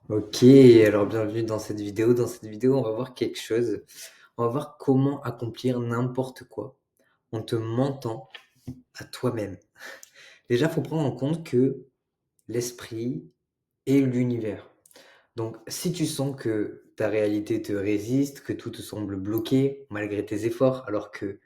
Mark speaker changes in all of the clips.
Speaker 1: Ok, alors bienvenue dans cette vidéo. Dans cette vidéo, on va voir quelque chose. On va voir comment accomplir n'importe quoi en te mentant à toi-même. Déjà, faut prendre en compte que l'esprit est l'univers. Donc, si tu sens que ta réalité te résiste, que tout te semble bloqué malgré tes efforts, alors que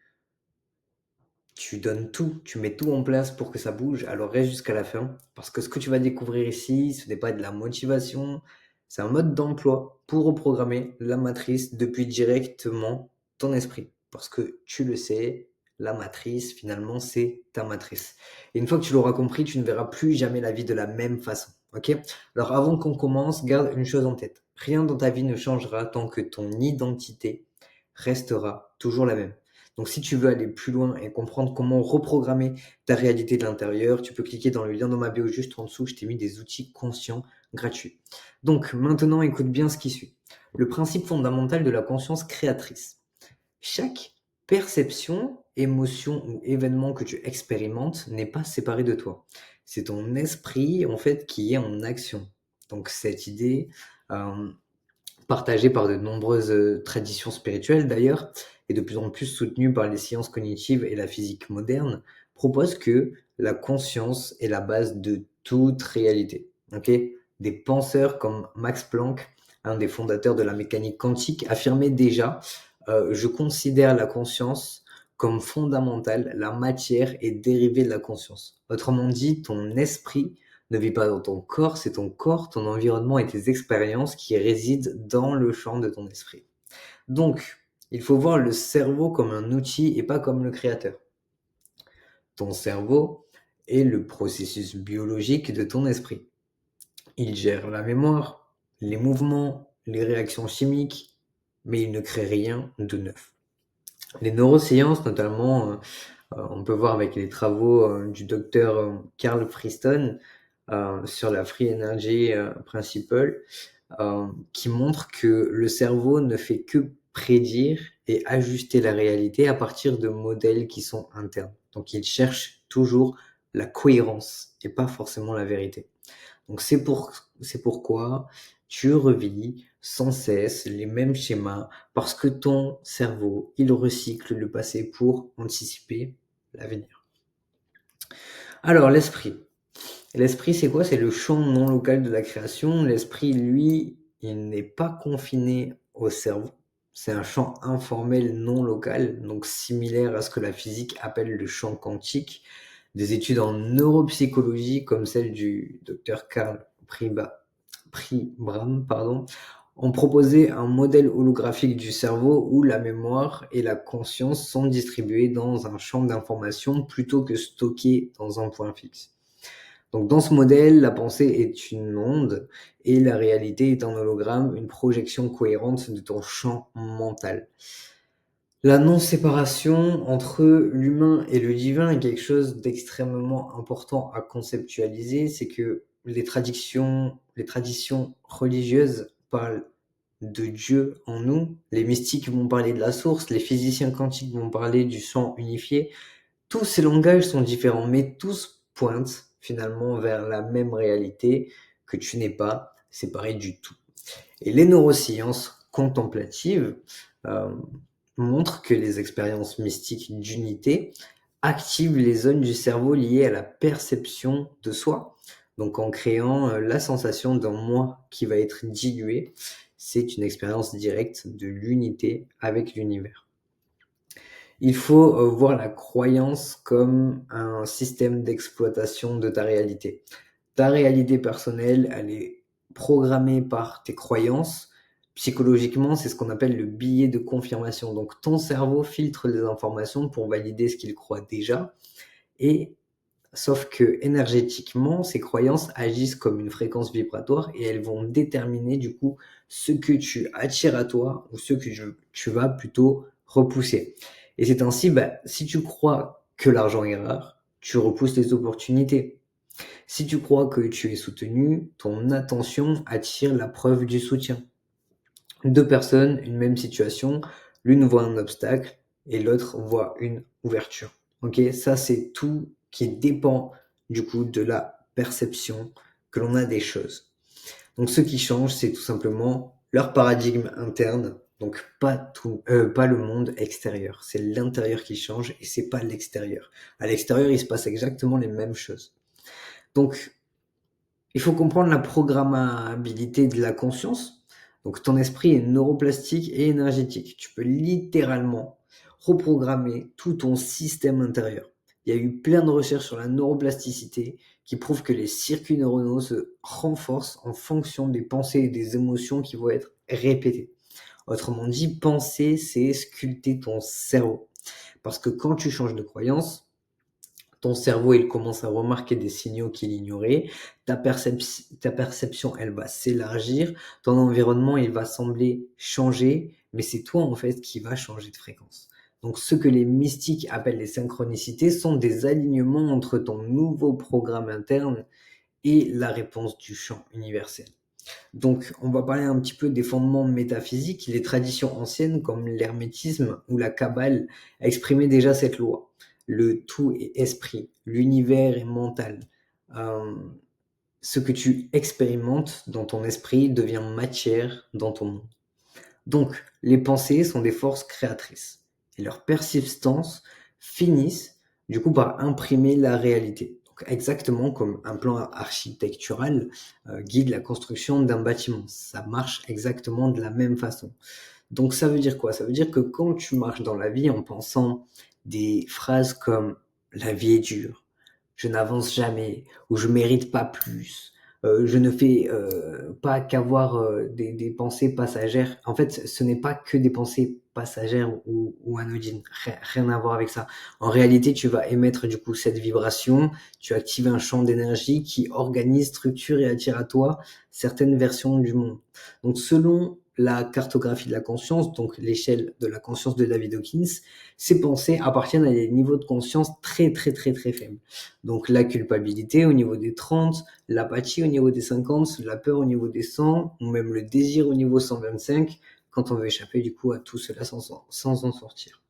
Speaker 1: tu donnes tout, tu mets tout en place pour que ça bouge, alors reste jusqu'à la fin. Parce que ce que tu vas découvrir ici, ce n'est pas de la motivation, c'est un mode d'emploi pour reprogrammer la matrice depuis directement ton esprit. Parce que tu le sais, la matrice, finalement, c'est ta matrice. Et une fois que tu l'auras compris, tu ne verras plus jamais la vie de la même façon. Ok? Alors avant qu'on commence, garde une chose en tête. Rien dans ta vie ne changera tant que ton identité restera toujours la même. Donc si tu veux aller plus loin et comprendre comment reprogrammer ta réalité de l'intérieur, tu peux cliquer dans le lien dans ma bio juste en dessous, je t'ai mis des outils conscients gratuits. Donc maintenant écoute bien ce qui suit. Le principe fondamental de la conscience créatrice. Chaque perception, émotion ou événement que tu expérimentes n'est pas séparé de toi. C'est ton esprit en fait qui est en action. Donc cette idée, euh, partagé par de nombreuses traditions spirituelles d'ailleurs, et de plus en plus soutenu par les sciences cognitives et la physique moderne, propose que la conscience est la base de toute réalité. Okay, des penseurs comme Max Planck, un des fondateurs de la mécanique quantique, affirmait déjà je considère la conscience comme fondamentale, la matière est dérivée de la conscience. Autrement dit, ton esprit ne vit pas dans ton corps, c'est ton corps, ton environnement et tes expériences qui résident dans le champ de ton esprit. Donc, il faut voir le cerveau comme un outil et pas comme le créateur. Ton cerveau est le processus biologique de ton esprit. Il gère la mémoire, les mouvements, les réactions chimiques, mais il ne crée rien de neuf. Les neurosciences, notamment, on peut voir avec les travaux du docteur Carl Friston sur la Free Energy Principle, qui montre que le cerveau ne fait que prédire et ajuster la réalité à partir de modèles qui sont internes. Donc il cherche toujours la cohérence et pas forcément la vérité. Donc c'est pourquoi tu revis sans cesse les mêmes schémas parce que ton cerveau, il recycle le passé pour anticiper l'avenir. Alors l'esprit. L'esprit, c'est quoi? C'est le champ non local de la création. L'esprit, lui, il n'est pas confiné au cerveau. C'est un champ informel non local, donc similaire à ce que la physique appelle le champ quantique. Des études en neuropsychologie, comme celle du docteur Karl Pribram, ont proposé un modèle holographique du cerveau où la mémoire et la conscience sont distribuées dans un champ d'information plutôt que stockées dans un point fixe. Donc dans ce modèle, la pensée est une onde et la réalité est un hologramme, une projection cohérente de ton champ mental. La non-séparation entre l'humain et le divin est quelque chose d'extrêmement important à conceptualiser. C'est que les traditions religieuses parlent de Dieu en nous, les mystiques vont parler de la source, les physiciens quantiques vont parler du champ unifié. Tous ces langages sont différents, mais tous pointent finalement vers la même réalité, que tu n'es pas séparé du tout. Et les neurosciences contemplatives euh, montrent que les expériences mystiques d'unité activent les zones du cerveau liées à la perception de soi. Donc en créant la sensation d'un moi qui va être dilué, c'est une expérience directe de l'unité avec l'univers. Il faut voir la croyance comme un système d'exploitation de ta réalité. Ta réalité personnelle, elle est programmée par tes croyances. Psychologiquement, c'est ce qu'on appelle le biais de confirmation. Donc ton cerveau filtre les informations pour valider ce qu'il croit déjà. Et sauf que énergétiquement, ces croyances agissent comme une fréquence vibratoire et elles vont déterminer du coup ce que tu attires à toi ou ce que tu vas plutôt repousser. Et c'est ainsi, si tu crois que l'argent est rare, tu repousses les opportunités. Si tu crois que tu es soutenu, ton attention attire la preuve du soutien. Deux personnes, une même situation, l'une voit un obstacle et l'autre voit une ouverture. Ok, ça c'est tout qui dépend du coup de la perception que l'on a des choses. Donc ce qui change, c'est tout simplement leur paradigme interne, donc pas le monde extérieur. C'est l'intérieur qui change et c'est pas l'extérieur. À l'extérieur, il se passe exactement les mêmes choses. Donc il faut comprendre la programmabilité de la conscience. Donc ton esprit est neuroplastique et énergétique. Tu peux littéralement reprogrammer tout ton système intérieur. Il y a eu plein de recherches sur la neuroplasticité qui prouvent que les circuits neuronaux se renforcent en fonction des pensées et des émotions qui vont être répétées. Autrement dit, penser, c'est sculpter ton cerveau. Parce que quand tu changes de croyance, ton cerveau, il commence à remarquer des signaux qu'il ignorait, ta perception, elle va s'élargir, ton environnement, il va sembler changer, mais c'est toi, en fait, qui va changer de fréquence. Donc, ce que les mystiques appellent les synchronicités sont des alignements entre ton nouveau programme interne et la réponse du champ universel. Donc, on va parler un petit peu des fondements métaphysiques. Les traditions anciennes, comme l'hermétisme ou la Kabbale, exprimaient déjà cette loi. Le tout est esprit, l'univers est mental. Euh, ce que tu expérimentes dans ton esprit devient matière dans ton monde. Donc, les pensées sont des forces créatrices et leur persistance finissent du coup par imprimer la réalité. Donc, exactement comme un plan architectural guide la construction d'un bâtiment. Ça marche exactement de la même façon. Donc, ça veut dire quoi? Ça veut dire que quand tu marches dans la vie en pensant des phrases comme la vie est dure, je n'avance jamais, ou je mérite pas plus, je ne fais pas qu'avoir des pensées passagères. En fait, ce n'est pas que des pensées passagères ou anodines, rien à voir avec ça. En réalité, tu vas émettre du coup cette vibration, tu actives un champ d'énergie qui organise, structure et attire à toi certaines versions du monde. Donc selon la cartographie de la conscience, donc l'échelle de la conscience de David Hawkins, ces pensées appartiennent à des niveaux de conscience très très très très faibles. Donc la culpabilité au niveau des 30, l'apathie au niveau des 50, la peur au niveau des 100, ou même le désir au niveau 125, quand on veut échapper du coup à tout cela sans en sortir.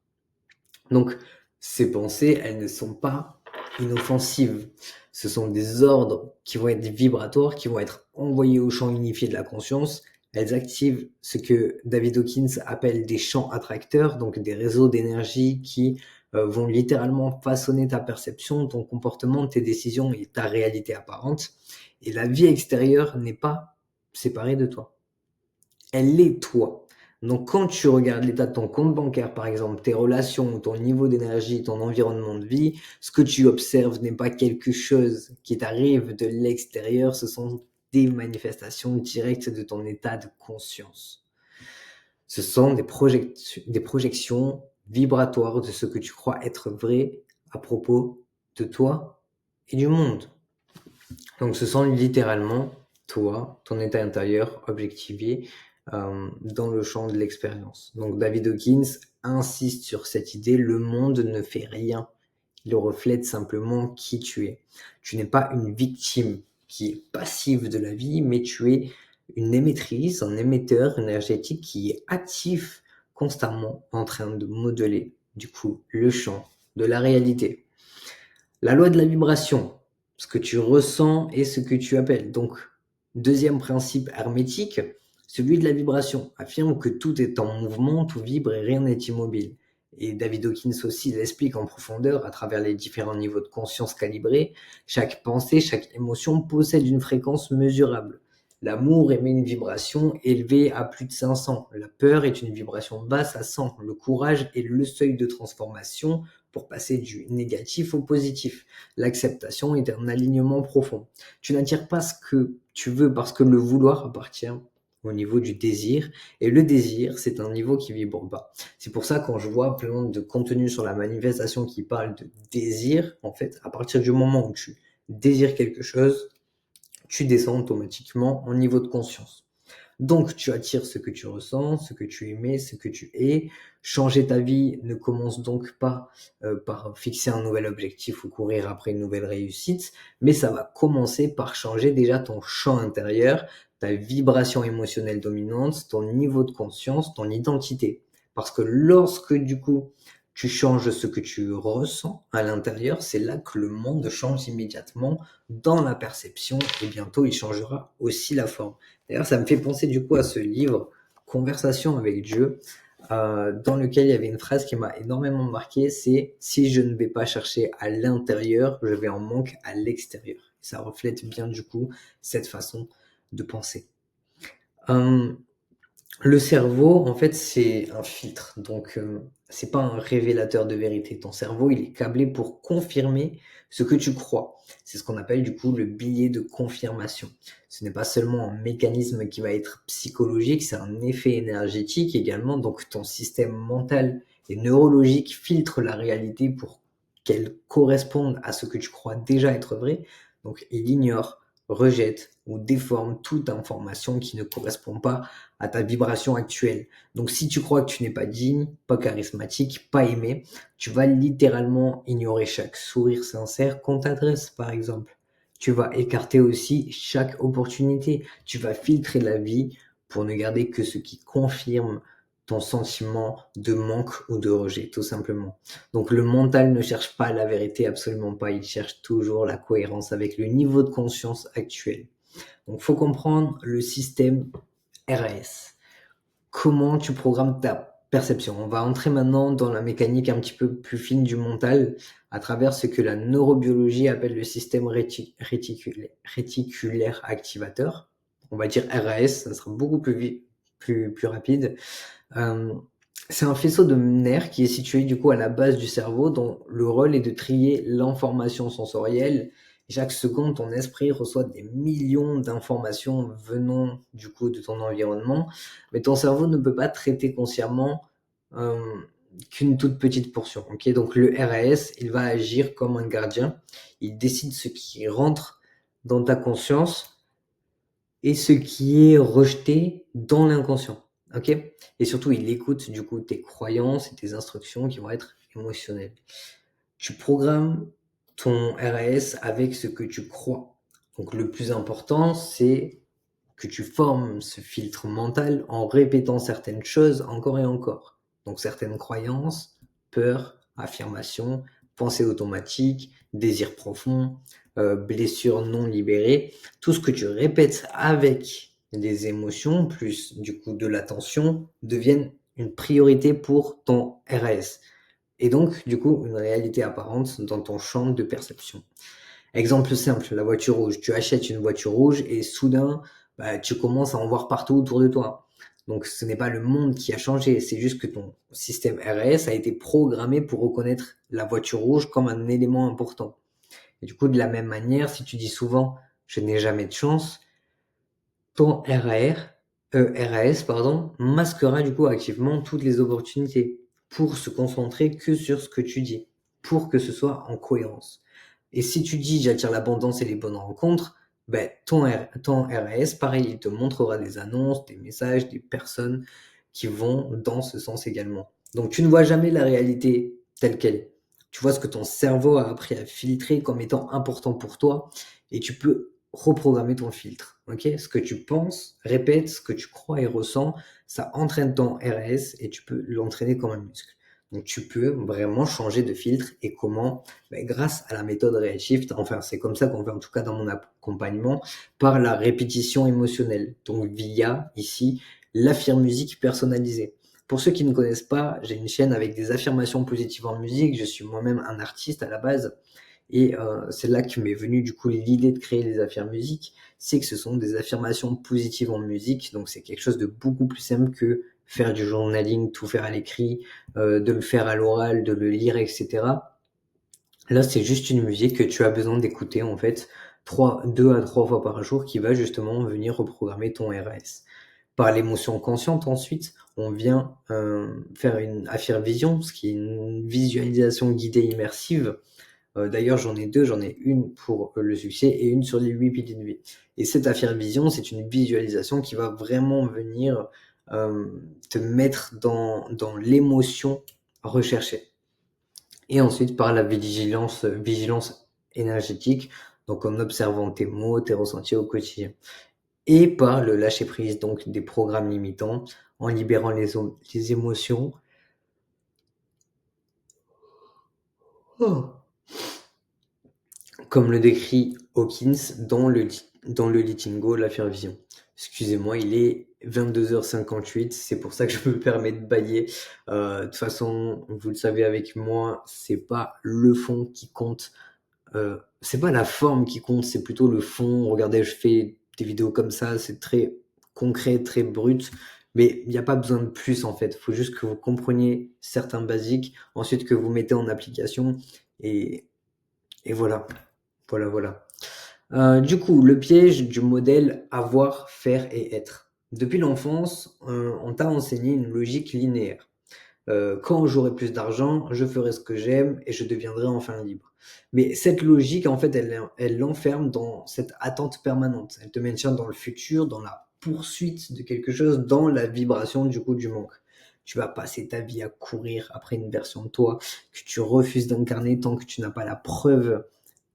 Speaker 1: Donc ces pensées, elles ne sont pas inoffensives. Ce sont des ordres qui vont être vibratoires, qui vont être envoyés au champ unifié de la conscience. Elles activent ce que David Hawkins appelle des champs attracteurs, donc des réseaux d'énergie qui vont littéralement façonner ta perception, ton comportement, tes décisions et ta réalité apparente. Et la vie extérieure n'est pas séparée de toi. Elle est toi. Donc quand tu regardes l'état de ton compte bancaire, par exemple, tes relations, ton niveau d'énergie, ton environnement de vie, ce que tu observes n'est pas quelque chose qui t'arrive de l'extérieur, ce sont des manifestations directes de ton état de conscience. Ce sont des projections vibratoires de ce que tu crois être vrai à propos de toi et du monde. Donc ce sont littéralement toi, ton état intérieur objectivé dans le champ de l'expérience. Donc David Hawkins insiste sur cette idée, le monde ne fait rien, il reflète simplement qui tu es. Tu n'es pas une victime qui est passive de la vie, mais tu es une émettrice, un émetteur énergétique qui est actif constamment en train de modeler du coup le champ de la réalité. La loi de la vibration, ce que tu ressens et ce que tu appelles. Donc, deuxième principe hermétique, celui de la vibration, affirme que tout est en mouvement, tout vibre et rien n'est immobile. Et David Hawkins aussi l'explique en profondeur à travers les différents niveaux de conscience calibrés. Chaque pensée, chaque émotion possède une fréquence mesurable. L'amour émet une vibration élevée à plus de 500. La peur est une vibration basse à 100. Le courage est le seuil de transformation pour passer du négatif au positif. L'acceptation est un alignement profond. Tu n'attires pas ce que tu veux parce que le vouloir appartient au niveau du désir. Et le désir, c'est un niveau qui vibre bas. C'est pour ça quand je vois plein de contenus sur la manifestation qui parlent de désir, en fait, à partir du moment où tu désires quelque chose, tu descends automatiquement en niveau de conscience. Donc, tu attires ce que tu ressens, ce que tu aimais, ce que tu es. Changer ta vie ne commence donc pas par fixer un nouvel objectif ou courir après une nouvelle réussite, mais ça va commencer par changer déjà ton champ intérieur, ta vibration émotionnelle dominante, ton niveau de conscience, ton identité. Parce que lorsque du coup, tu changes ce que tu ressens à l'intérieur, c'est là que le monde change immédiatement dans la perception et bientôt il changera aussi la forme. D'ailleurs, ça me fait penser du coup à ce livre, Conversation avec Dieu, dans lequel il y avait une phrase qui m'a énormément marqué, c'est « Si je ne vais pas chercher à l'intérieur, je vais en manque à l'extérieur ». Ça reflète bien du coup cette façon de penser. Le cerveau, en fait, c'est un filtre, donc c'est pas un révélateur de vérité. Ton cerveau, il est câblé pour confirmer ce que tu crois. C'est ce qu'on appelle du coup le biais de confirmation. Ce n'est pas seulement un mécanisme qui va être psychologique, c'est un effet énergétique également. Donc ton système mental et neurologique filtre la réalité pour qu'elle corresponde à ce que tu crois déjà être vrai. Donc il ignore, rejette ou déforme toute information qui ne correspond pas à ta vibration actuelle. Donc si tu crois que tu n'es pas digne, pas charismatique, pas aimé, tu vas littéralement ignorer chaque sourire sincère qu'on t'adresse, par exemple. Tu vas écarter aussi chaque opportunité. Tu vas filtrer la vie pour ne garder que ce qui confirme ton sentiment de manque ou de rejet, tout simplement. Donc le mental ne cherche pas la vérité, absolument pas. Il cherche toujours la cohérence avec le niveau de conscience actuel. Donc faut comprendre le système RAS. Comment tu programmes ta perception? On va entrer maintenant dans la mécanique un petit peu plus fine du mental à travers ce que la neurobiologie appelle le système réticulaire activateur. On va dire RAS, ça sera beaucoup plus rapide. C'est un faisceau de nerfs qui est situé du coup à la base du cerveau dont le rôle est de trier l'information sensorielle. Chaque seconde, ton esprit reçoit des millions d'informations venant du coup de ton environnement, mais ton cerveau ne peut pas traiter consciemment euh, qu'une toute petite portion. Okay, donc le RAS, il va agir comme un gardien. Il décide ce qui rentre dans ta conscience et ce qui est rejeté dans l'inconscient. Ok? Et surtout, il écoute du coup tes croyances et tes instructions qui vont être émotionnelles. Tu programmes ton RAS avec ce que tu crois. Donc le plus important, c'est que tu formes ce filtre mental en répétant certaines choses encore et encore. Donc certaines croyances, peurs, affirmations, pensées automatiques, désirs profonds, blessures non libérées, tout ce que tu répètes avec les émotions, plus du coup de l'attention, deviennent une priorité pour ton RAS. Et donc, du coup, une réalité apparente dans ton champ de perception. Exemple simple, la voiture rouge. Tu achètes une voiture rouge et soudain, tu commences à en voir partout autour de toi. Donc ce n'est pas le monde qui a changé, c'est juste que ton système RAS a été programmé pour reconnaître la voiture rouge comme un élément important. Et du coup, de la même manière, si tu dis souvent je n'ai jamais de chance, ton RAS masquera du coup activement toutes les opportunités pour se concentrer que sur ce que tu dis, pour que ce soit en cohérence. Et si tu dis j'attire l'abondance et les bonnes rencontres, ton RAS, pareil, il te montrera des annonces, des messages, des personnes qui vont dans ce sens également. Donc tu ne vois jamais la réalité telle qu'elle est. Tu vois ce que ton cerveau a appris à filtrer comme étant important pour toi et tu peux reprogrammer ton filtre. Ok? Ce que tu penses, répète, ce que tu crois et ressens, ça entraîne ton RAS et tu peux l'entraîner comme un muscle. Donc tu peux vraiment changer de filtre et comment? Grâce à la méthode Redshift, enfin c'est comme ça qu'on fait en tout cas dans mon accompagnement, par la répétition émotionnelle. Donc via ici l'affirme musique personnalisée. Pour ceux qui ne connaissent pas, j'ai une chaîne avec des affirmations positives en musique. Je suis moi-même un artiste à la base. Et c'est là que m'est venue du coup l'idée de créer les affirmes musique, c'est que ce sont des affirmations positives en musique, donc c'est quelque chose de beaucoup plus simple que faire du journaling, tout faire à l'écrit, de le faire à l'oral, de le lire, etc. Là, c'est juste une musique que tu as besoin d'écouter en fait 2 à 3 fois par jour qui va justement venir reprogrammer ton RAS. Par l'émotion consciente ensuite, on vient faire une affirmation, ce qui est une visualisation guidée immersive. D'ailleurs, j'en ai 2, j'en ai une pour le succès et une sur les 8 piliers de vie. Et cette affirmation, c'est une visualisation qui va vraiment venir te mettre dans l'émotion recherchée. Et ensuite, par la vigilance énergétique, donc en observant tes mots, tes ressentis au quotidien. Et par le lâcher prise, donc des programmes limitants, en libérant les émotions Oh. Comme le décrit Hawkins dans le Letting Go, l'affaire Vision. Excusez-moi, il est 22h58, c'est pour ça que je me permets de bâiller. De toute façon, vous le savez avec moi, c'est pas le fond qui compte, c'est pas la forme qui compte, c'est plutôt le fond. Regardez, je fais des vidéos comme ça, c'est très concret, très brut, mais il n'y a pas besoin de plus en fait. Il faut juste que vous compreniez certains basiques, ensuite que vous mettez en application et, et voilà. Voilà, voilà. Du coup, le piège du modèle avoir, faire et être. Depuis l'enfance, on t'a enseigné une logique linéaire. Quand j'aurai plus d'argent, je ferai ce que j'aime et je deviendrai enfin libre. Mais cette logique, en fait, elle l'enferme dans cette attente permanente. Elle te maintient dans le futur, dans la poursuite de quelque chose, dans la vibration du coup du manque. Tu vas passer ta vie à courir après une version de toi que tu refuses d'incarner tant que tu n'as pas la preuve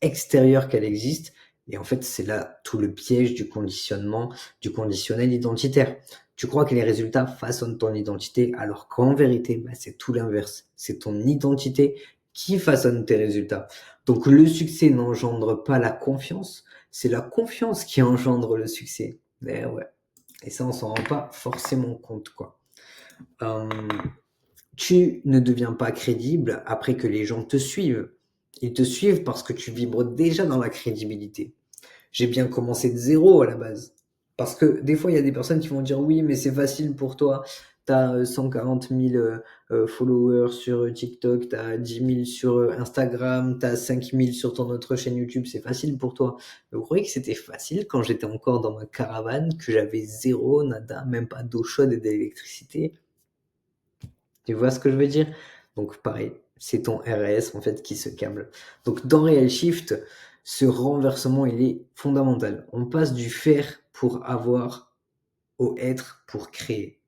Speaker 1: extérieure qu'elle existe. Et en fait, c'est là tout le piège du conditionnement, du conditionnel identitaire. Tu crois que les résultats façonnent ton identité, alors qu'en vérité, c'est tout l'inverse. C'est ton identité qui façonne tes résultats. Donc le succès n'engendre pas la confiance, c'est la confiance qui engendre le succès. Et ouais. Et ça, on s'en rend pas forcément compte, quoi. Euh, Tu ne deviens pas crédible après que les gens te suivent. Ils te suivent parce que tu vibres déjà dans la crédibilité. J'ai bien commencé de zéro à la base. Parce que des fois, il y a des personnes qui vont dire oui, mais c'est facile pour toi. T'as 140 000 followers sur TikTok, t'as 10 000 sur Instagram, t'as 5 000 sur ton autre chaîne YouTube, c'est facile pour toi. Mais vous croyez que c'était facile quand j'étais encore dans ma caravane, que j'avais zéro, nada, même pas d'eau chaude et d'électricité? Tu vois ce que je veux dire? Donc pareil, c'est ton RS en fait qui se câble. Donc dans Real Shift, ce renversement il est fondamental. On passe du faire pour avoir au être pour créer.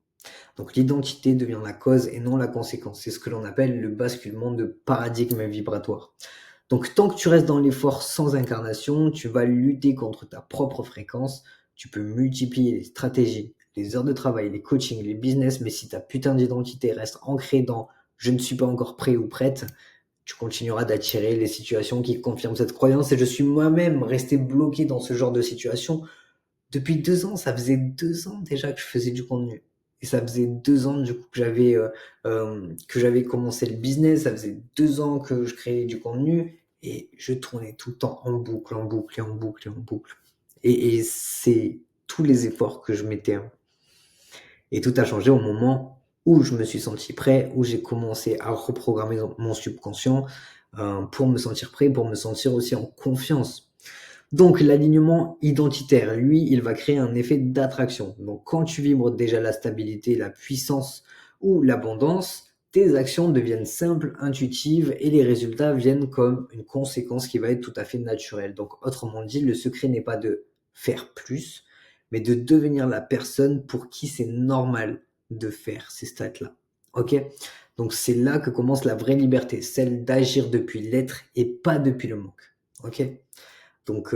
Speaker 1: Donc l'identité devient la cause et non la conséquence. C'est ce que l'on appelle le basculement de paradigme vibratoire. Donc tant que tu restes dans l'effort sans incarnation, tu vas lutter contre ta propre fréquence. Tu peux multiplier les stratégies, les heures de travail, les coachings, les business, mais si ta putain d'identité reste ancrée dans je ne suis pas encore prêt ou prête, tu continueras d'attirer les situations qui confirment cette croyance. Et je suis moi-même resté bloqué dans ce genre de situation depuis 2 ans. Ça faisait 2 ans déjà que je faisais du contenu. Et ça faisait 2 ans du coup que j'avais commencé le business. Ça faisait 2 ans que je créais du contenu et je tournais tout le temps en boucle, en boucle, et en boucle, et en boucle. Et c'est tous les efforts que je mettais, hein. Et tout a changé au moment où je me suis senti prêt, où j'ai commencé à reprogrammer mon subconscient pour me sentir prêt, pour me sentir aussi en confiance. Donc l'alignement identitaire, lui, il va créer un effet d'attraction. Donc quand tu vibres déjà la stabilité, la puissance ou l'abondance, tes actions deviennent simples, intuitives et les résultats viennent comme une conséquence qui va être tout à fait naturelle. Donc autrement dit, le secret n'est pas de faire plus, mais de devenir la personne pour qui c'est normal de faire ces stats-là. Ok? Donc c'est là que commence la vraie liberté, celle d'agir depuis l'être et pas depuis le manque. Ok? Donc,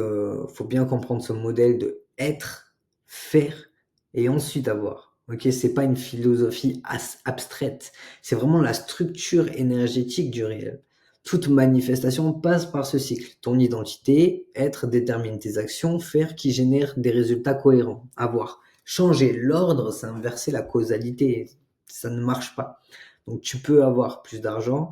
Speaker 1: faut bien comprendre ce modèle de être, faire et ensuite avoir. Ok, c'est pas une philosophie abstraite, c'est vraiment la structure énergétique du réel. Toute manifestation passe par ce cycle. Ton identité, être détermine tes actions, faire qui génère des résultats cohérents. Avoir. Changer l'ordre, c'est inverser la causalité. Ça ne marche pas. Donc tu peux avoir plus d'argent,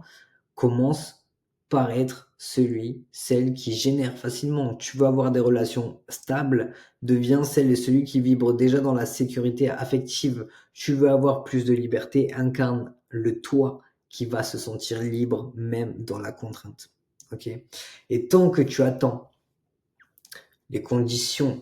Speaker 1: commence par être celui, celle qui génère facilement. Tu veux avoir des relations stables, deviens celle et celui qui vibre déjà dans la sécurité affective. Tu veux avoir plus de liberté, incarne le toi qui va se sentir libre même dans la contrainte. Ok? Et tant que tu attends les conditions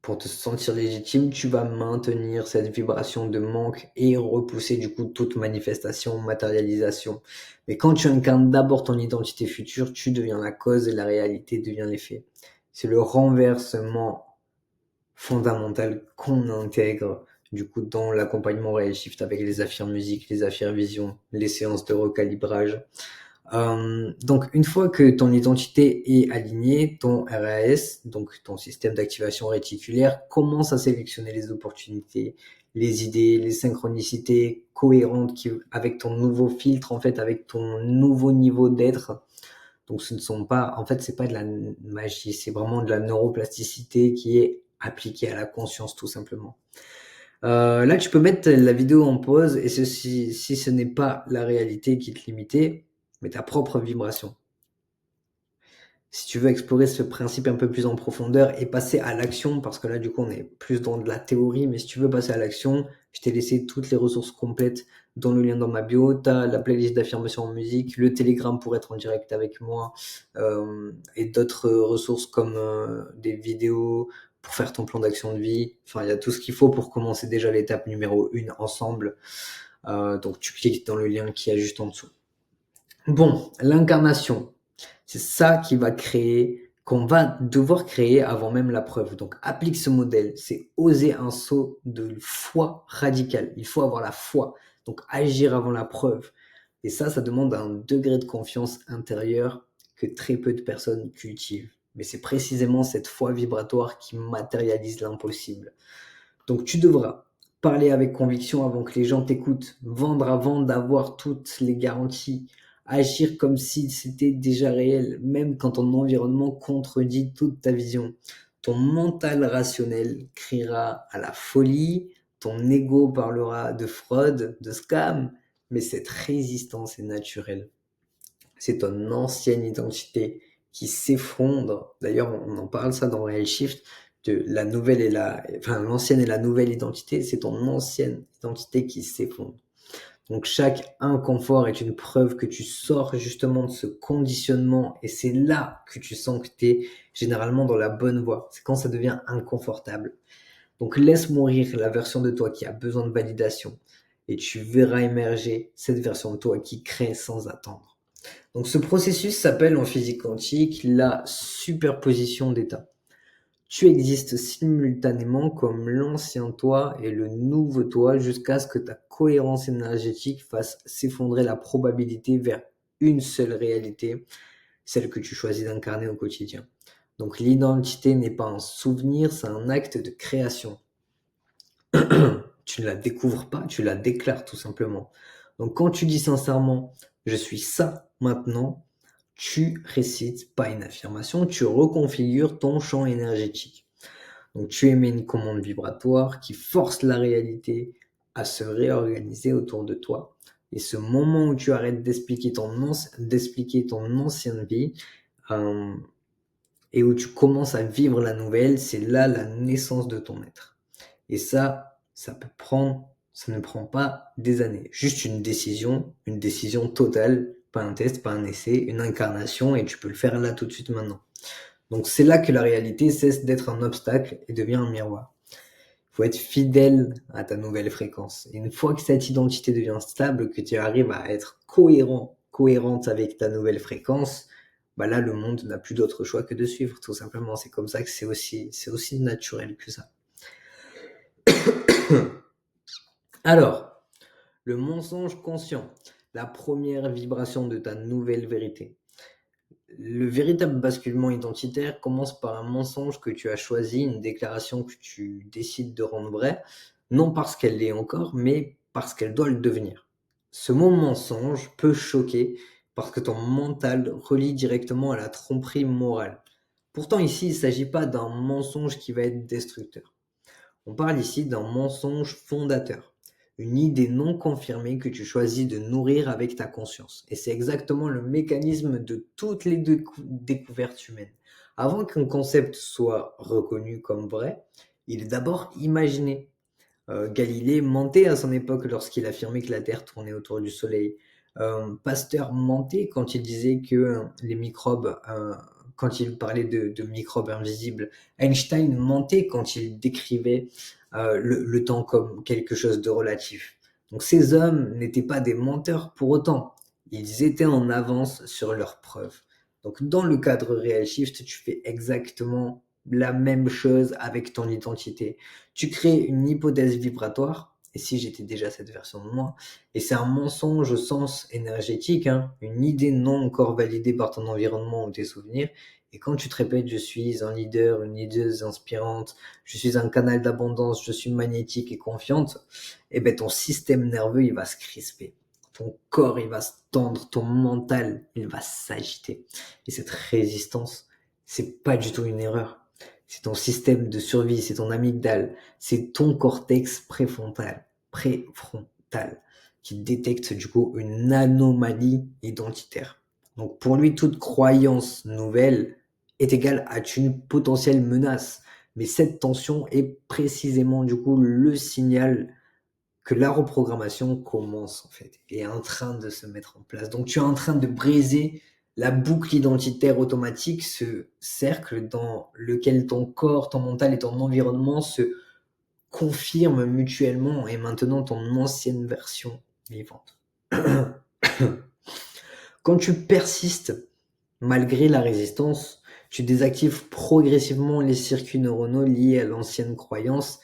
Speaker 1: pour te sentir légitime, tu vas maintenir cette vibration de manque et repousser du coup toute manifestation, matérialisation. Mais quand tu incarnes d'abord ton identité future, tu deviens la cause et la réalité devient l'effet. C'est le renversement fondamental qu'on intègre du coup dans l'accompagnement Real Shift avec les affirmes musique, les affirmes vision, les séances de recalibrage. Donc une fois que ton identité est alignée, ton RAS, donc ton système d'activation réticulaire, commence à sélectionner les opportunités, les idées, les synchronicités cohérentes avec ton nouveau filtre, en fait, avec ton nouveau niveau d'être. Donc en fait, c'est pas de la magie, c'est vraiment de la neuroplasticité qui est appliquée à la conscience tout simplement. Là, tu peux mettre la vidéo en pause et si ce n'est pas la réalité qui te limitait, mais ta propre vibration. Si tu veux explorer ce principe un peu plus en profondeur et passer à l'action, parce que là, du coup, on est plus dans de la théorie, mais si tu veux passer à l'action, je t'ai laissé toutes les ressources complètes dans le lien dans ma bio. Tu as la playlist d'affirmation en musique, le Telegram pour être en direct avec moi, et d'autres ressources comme des vidéos pour faire ton plan d'action de vie. Enfin, il y a tout ce qu'il faut pour commencer déjà l'étape numéro 1 ensemble. Donc, tu cliques dans le lien qui est juste en dessous. Bon, l'incarnation. C'est ça qui va créer, qu'on va devoir créer avant même la preuve. Donc, applique ce modèle. C'est oser un saut de foi radical. Il faut avoir la foi. Donc, agir avant la preuve. Et ça demande un degré de confiance intérieure que très peu de personnes cultivent. Mais c'est précisément cette foi vibratoire qui matérialise l'impossible. Donc, tu devras parler avec conviction avant que les gens t'écoutent, vendre avant d'avoir toutes les garanties, agir comme si c'était déjà réel, même quand ton environnement contredit toute ta vision. Ton mental rationnel criera à la folie, ton ego parlera de fraude, de scam, mais cette résistance est naturelle. C'est ton ancienne identité qui s'effondre. D'ailleurs, on en parle ça dans Real Shift, de la nouvelle et l'ancienne et la nouvelle identité, c'est ton ancienne identité qui s'effondre. Donc chaque inconfort est une preuve que tu sors justement de ce conditionnement et c'est là que tu sens que tu es généralement dans la bonne voie. C'est quand ça devient inconfortable. Donc laisse mourir la version de toi qui a besoin de validation et tu verras émerger cette version de toi qui crée sans attendre. Donc ce processus s'appelle en physique quantique la superposition d'états. Tu existes simultanément comme l'ancien toi et le nouveau toi jusqu'à ce que ta cohérence énergétique fasse s'effondrer la probabilité vers une seule réalité, celle que tu choisis d'incarner au quotidien. Donc l'identité n'est pas un souvenir, c'est un acte de création. Tu ne la découvres pas, tu la déclares tout simplement. Donc quand tu dis sincèrement « je suis ça maintenant », tu récites pas une affirmation, tu reconfigures ton champ énergétique. Donc tu émets une commande vibratoire qui force la réalité à se réorganiser autour de toi. Et ce moment où tu arrêtes d'expliquer ton ancienne vie et où tu commences à vivre la nouvelle, c'est là la naissance de ton être. Et ça ne prend pas des années. Juste une décision totale, pas un test, pas un essai, une incarnation, et tu peux le faire là tout de suite maintenant. Donc c'est là que la réalité cesse d'être un obstacle et devient un miroir. Il faut être fidèle à ta nouvelle fréquence. Et une fois que cette identité devient stable, que tu arrives à être cohérente avec ta nouvelle fréquence, bah là le monde n'a plus d'autre choix que de suivre, tout simplement. C'est comme ça que c'est aussi naturel que ça. Alors, le mensonge conscient, la première vibration de ta nouvelle vérité. Le véritable basculement identitaire commence par un mensonge que tu as choisi, une déclaration que tu décides de rendre vraie, non parce qu'elle l'est encore, mais parce qu'elle doit le devenir. Ce mot mensonge peut choquer parce que ton mental relie directement à la tromperie morale. Pourtant ici, il ne s'agit pas d'un mensonge qui va être destructeur. On parle ici d'un mensonge fondateur, une idée non confirmée que tu choisis de nourrir avec ta conscience. Et c'est exactement le mécanisme de toutes les découvertes humaines. Avant qu'un concept soit reconnu comme vrai, il est d'abord imaginé. Galilée mentait à son époque lorsqu'il affirmait que la Terre tournait autour du Soleil. Pasteur mentait quand il disait que les microbes, quand il parlait de microbes invisibles. Einstein mentait quand il décrivait le temps comme quelque chose de relatif. Donc ces hommes n'étaient pas des menteurs pour autant. Ils étaient en avance sur leurs preuves. Donc dans le cadre Real Shift, tu fais exactement la même chose avec ton identité. Tu crées une hypothèse vibratoire, et si j'étais déjà cette version de moi, et c'est un mensonge au sens énergétique, une idée non encore validée par ton environnement ou tes souvenirs, et quand tu te répètes « je suis un leader, une leaduse inspirante, je suis un canal d'abondance, je suis magnétique et confiante », eh ben ton système nerveux il va se crisper. ton corps, il va se tendre, ton mental, il va s'agiter. Et cette résistance, c'est pas du tout une erreur. C'est ton système de survie, c'est ton amygdale, c'est ton cortex préfrontal qui détecte du coup une anomalie identitaire. Donc pour lui, toute croyance nouvelle est égale à une potentielle menace. Mais cette tension est précisément du coup le signal que la reprogrammation commence en fait, et est en train de se mettre en place. Donc tu es en train de briser la boucle identitaire automatique, ce cercle dans lequel ton corps, ton mental et ton environnement se confirment mutuellement et maintenant ton ancienne version vivante. Quand tu persistes malgré la résistance, tu désactives progressivement les circuits neuronaux liés à l'ancienne croyance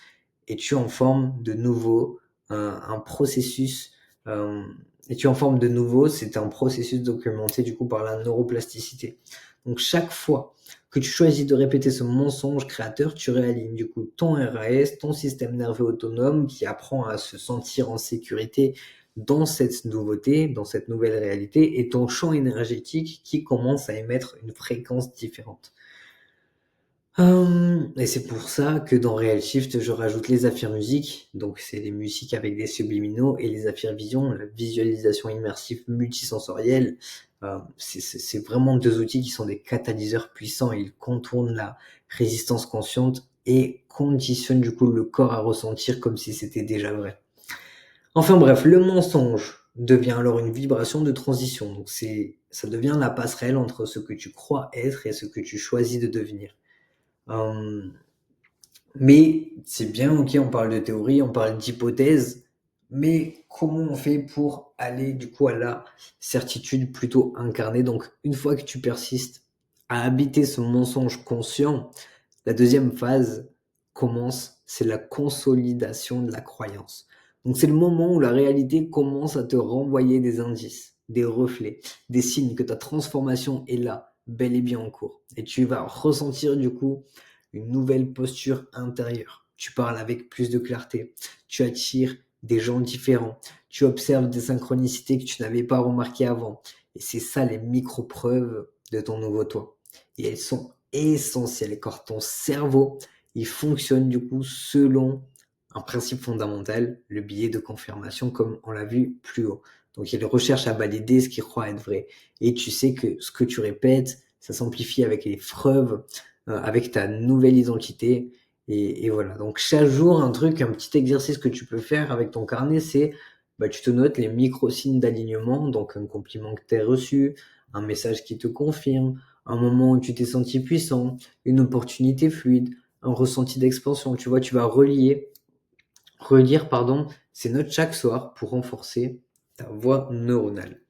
Speaker 1: et tu en formes de nouveau un processus c'est un processus documenté du coup par la neuroplasticité. Donc chaque fois que tu choisis de répéter ce mensonge créateur, tu réalignes du coup ton RAS, ton système nerveux autonome qui apprend à se sentir en sécurité dans cette nouveauté, dans cette nouvelle réalité, et ton champ énergétique qui commence à émettre une fréquence différente. Et c'est pour ça que dans Real Shift, je rajoute les affirmes musiques, donc c'est les musiques avec des subliminaux, et les affirmes vision, la visualisation immersive multisensorielle. C'est vraiment deux outils qui sont des catalyseurs puissants. Ils contournent la résistance consciente et conditionnent du coup le corps à ressentir comme si c'était déjà vrai. Enfin bref, le mensonge devient alors une vibration de transition. Donc ça devient la passerelle entre ce que tu crois être et ce que tu choisis de devenir. Mais c'est bien, ok, on parle de théorie, on parle d'hypothèse, mais comment on fait pour aller du coup à la certitude plutôt incarnée? Donc une fois que tu persistes à habiter ce mensonge conscient, la deuxième phase commence, c'est la consolidation de la croyance. Donc c'est le moment où la réalité commence à te renvoyer des indices, des reflets, des signes que ta transformation est là, bel et bien en cours. Et tu vas ressentir du coup une nouvelle posture intérieure. Tu parles avec plus de clarté, tu attires des gens différents, tu observes des synchronicités que tu n'avais pas remarquées avant. Et c'est ça les micro-preuves de ton nouveau toi. Et elles sont essentielles car ton cerveau, il fonctionne du coup selon un principe fondamental, le biais de confirmation comme on l'a vu plus haut. Donc il recherche à valider ce qu'il croit être vrai. Et tu sais que ce que tu répètes, ça s'amplifie avec les preuves, avec ta nouvelle identité. Et voilà. Donc chaque jour, un petit exercice que tu peux faire avec ton carnet, c'est tu te notes les micro-signes d'alignement, donc un compliment que tu as reçu, un message qui te confirme, un moment où tu t'es senti puissant, une opportunité fluide, un ressenti d'expansion. Tu vois, tu vas relire ces notes chaque soir pour renforcer ta voie neuronale.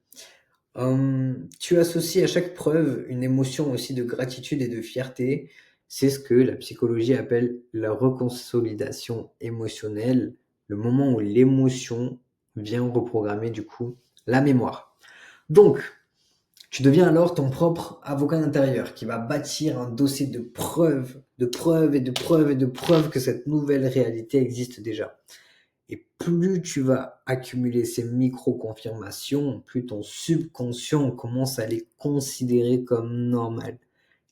Speaker 1: Tu associes à chaque preuve une émotion aussi de gratitude et de fierté. C'est ce que la psychologie appelle la reconsolidation émotionnelle, le moment où l'émotion vient reprogrammer du coup la mémoire. Donc, tu deviens alors ton propre avocat intérieur qui va bâtir un dossier de preuves, de preuves et de preuves et de preuves que cette nouvelle réalité existe déjà. Et plus tu vas accumuler ces micro-confirmations, plus ton subconscient commence à les considérer comme normales.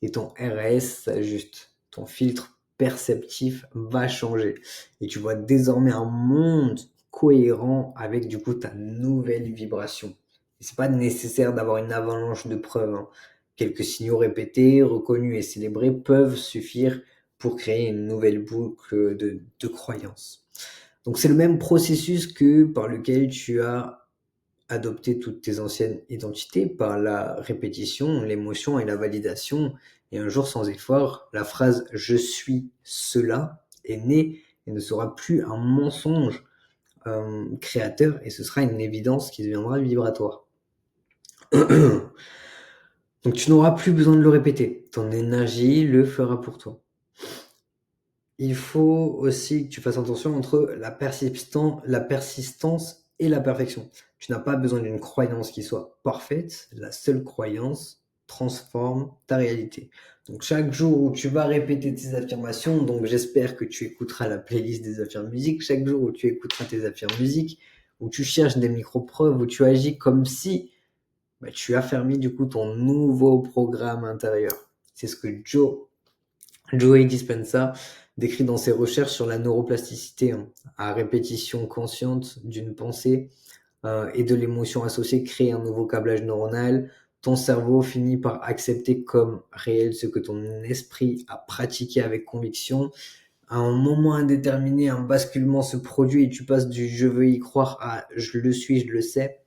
Speaker 1: Et ton RAS s'ajuste. Ton filtre perceptif va changer. Et tu vois désormais un monde cohérent avec du coup ta nouvelle vibration. Et c'est pas nécessaire d'avoir une avalanche de preuves, hein. Quelques signaux répétés, reconnus et célébrés peuvent suffire pour créer une nouvelle boucle de croyances. Donc c'est le même processus que par lequel tu as adopté toutes tes anciennes identités, par la répétition, l'émotion et la validation. Et un jour sans effort, la phrase je suis cela est née et ne sera plus un mensonge créateur, et ce sera une évidence qui deviendra vibratoire. Donc tu n'auras plus besoin de le répéter, ton énergie le fera pour toi. Il faut aussi que tu fasses attention entre la persistance et la perfection. Tu n'as pas besoin d'une croyance qui soit parfaite. La seule croyance transforme ta réalité. Donc chaque jour où tu vas répéter tes affirmations, donc j'espère que tu écouteras la playlist des affirmes musiques. Chaque jour où tu écouteras tes affirmes musiques, où tu cherches des micro-preuves, où tu agis comme si tu affermis du coup ton nouveau programme intérieur. C'est ce que Joey Dispenza décrit dans ses recherches sur la neuroplasticité, à répétition consciente d'une pensée et de l'émotion associée crée un nouveau câblage neuronal. Ton cerveau finit par accepter comme réel ce que ton esprit a pratiqué avec conviction. À un moment indéterminé, un basculement se produit et tu passes du je veux y croire à je le suis, je le sais.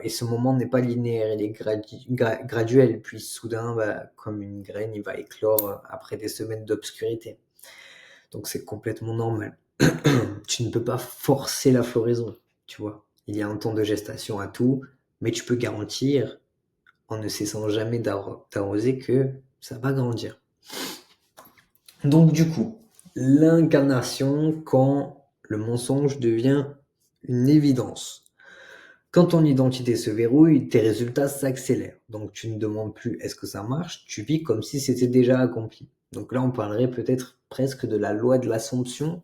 Speaker 1: Et ce moment n'est pas linéaire, il est graduel. Puis soudain, comme une graine, il va éclore après des semaines d'obscurité. Donc c'est complètement normal. Tu ne peux pas forcer la floraison, tu vois. Il y a un temps de gestation à tout, mais tu peux garantir, en ne cessant jamais d'arroser, que ça va grandir. Donc du coup, l'incarnation quand le mensonge devient une évidence. Quand ton identité se verrouille, tes résultats s'accélèrent. Donc tu ne demandes plus est-ce que ça marche, tu vis comme si c'était déjà accompli. Donc là, on parlerait peut-être presque de la loi de l'assomption.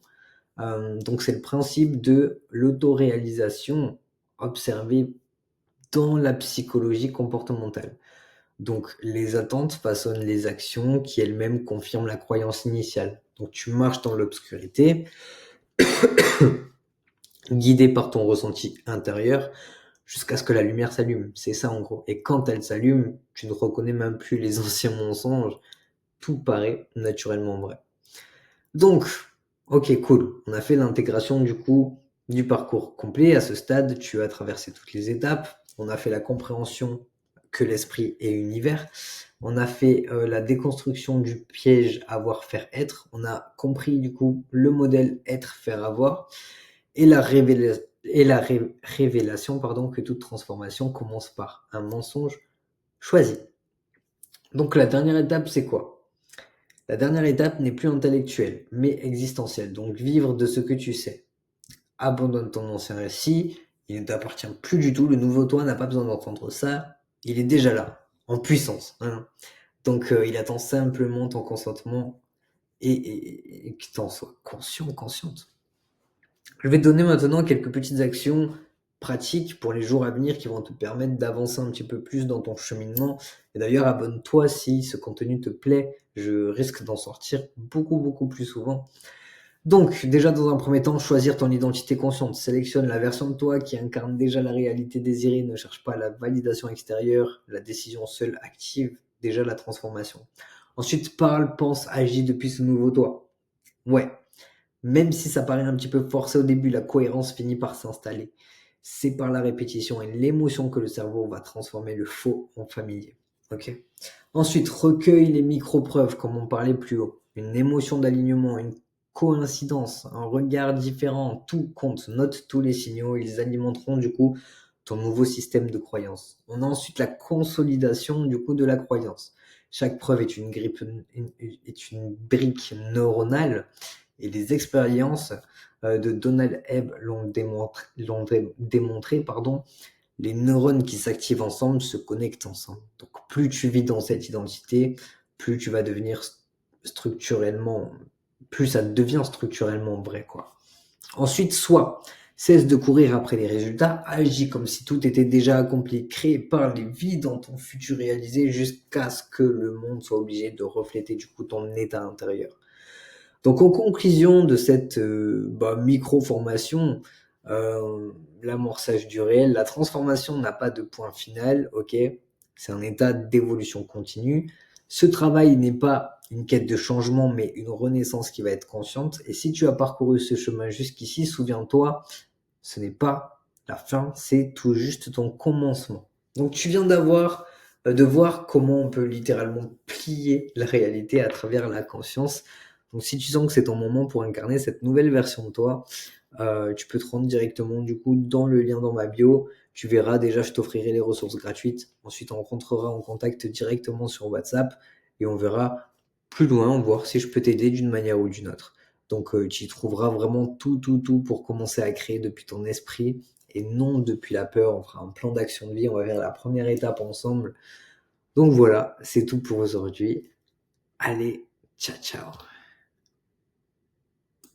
Speaker 1: Donc c'est le principe de l'autoréalisation observée dans la psychologie comportementale. Donc les attentes façonnent les actions qui elles-mêmes confirment la croyance initiale. Donc tu marches dans l'obscurité, guidé par ton ressenti intérieur, jusqu'à ce que la lumière s'allume. C'est ça en gros. Et quand elle s'allume, tu ne reconnais même plus les anciens mensonges. Tout paraît naturellement vrai. Donc, ok, cool. On a fait l'intégration du coup du parcours complet. À ce stade, tu as traversé toutes les étapes. On a fait la compréhension que l'esprit est univers. On a fait la déconstruction du piège avoir, faire, être. On a compris du coup le modèle être, faire, avoir. Et la révélation que toute transformation commence par un mensonge choisi. Donc la dernière étape, c'est quoi? La dernière étape n'est plus intellectuelle, mais existentielle. Donc vivre de ce que tu sais. Abandonne ton ancien récit, il ne t'appartient plus du tout, le nouveau toi n'a pas besoin d'entendre ça, il est déjà là, en puissance. Donc il attend simplement ton consentement et que tu en sois conscient, consciente. Je vais te donner maintenant quelques petites actions pratiques pour les jours à venir qui vont te permettre d'avancer un petit peu plus dans ton cheminement. Et d'ailleurs, abonne-toi si ce contenu te plaît. Je risque d'en sortir beaucoup, beaucoup plus souvent. Donc, déjà, dans un premier temps, choisir ton identité consciente. Sélectionne la version de toi qui incarne déjà la réalité désirée. Ne cherche pas la validation extérieure. La décision seule active déjà la transformation. Ensuite, parle, pense, agis depuis ce nouveau toi. Ouais. Même si ça paraît un petit peu forcé au début, la cohérence finit par s'installer. C'est par la répétition et l'émotion que le cerveau va transformer le faux en familier. Ok. Ensuite, recueille les micro-preuves, comme on parlait plus haut. Une émotion d'alignement, une coïncidence, un regard différent, tout compte. Note tous les signaux, ils alimenteront du coup ton nouveau système de croyance. On a ensuite la consolidation du coup de la croyance. Chaque preuve est est une brique neuronale et les expériences de Donald Hebb l'ont démontré, les neurones qui s'activent ensemble se connectent ensemble. Donc plus tu vis dans cette identité, plus tu vas devenir structurellement, plus ça devient structurellement vrai, quoi. Ensuite, soit cesse de courir après les résultats, agis comme si tout était déjà accompli, crée, parle et vis dans ton futur réalisé jusqu'à ce que le monde soit obligé de refléter du coup ton état intérieur. Donc en conclusion de cette micro-formation, l'amorçage du réel, la transformation n'a pas de point final, ok? C'est un état d'évolution continue. Ce travail n'est pas une quête de changement, mais une renaissance qui va être consciente. Et si tu as parcouru ce chemin jusqu'ici, souviens-toi, ce n'est pas la fin, c'est tout juste ton commencement. Donc tu viens de voir comment on peut littéralement plier la réalité à travers la conscience. Donc si tu sens que c'est ton moment pour incarner cette nouvelle version de toi, tu peux te rendre directement du coup dans le lien dans ma bio. Tu verras déjà, je t'offrirai les ressources gratuites. Ensuite, on rentrera en contact directement sur WhatsApp et on verra plus loin, voir si je peux t'aider d'une manière ou d'une autre. Donc tu y trouveras vraiment tout pour commencer à créer depuis ton esprit et non depuis la peur. On fera un plan d'action de vie, on va faire la première étape ensemble. Donc voilà, c'est tout pour aujourd'hui. Allez, ciao ciao.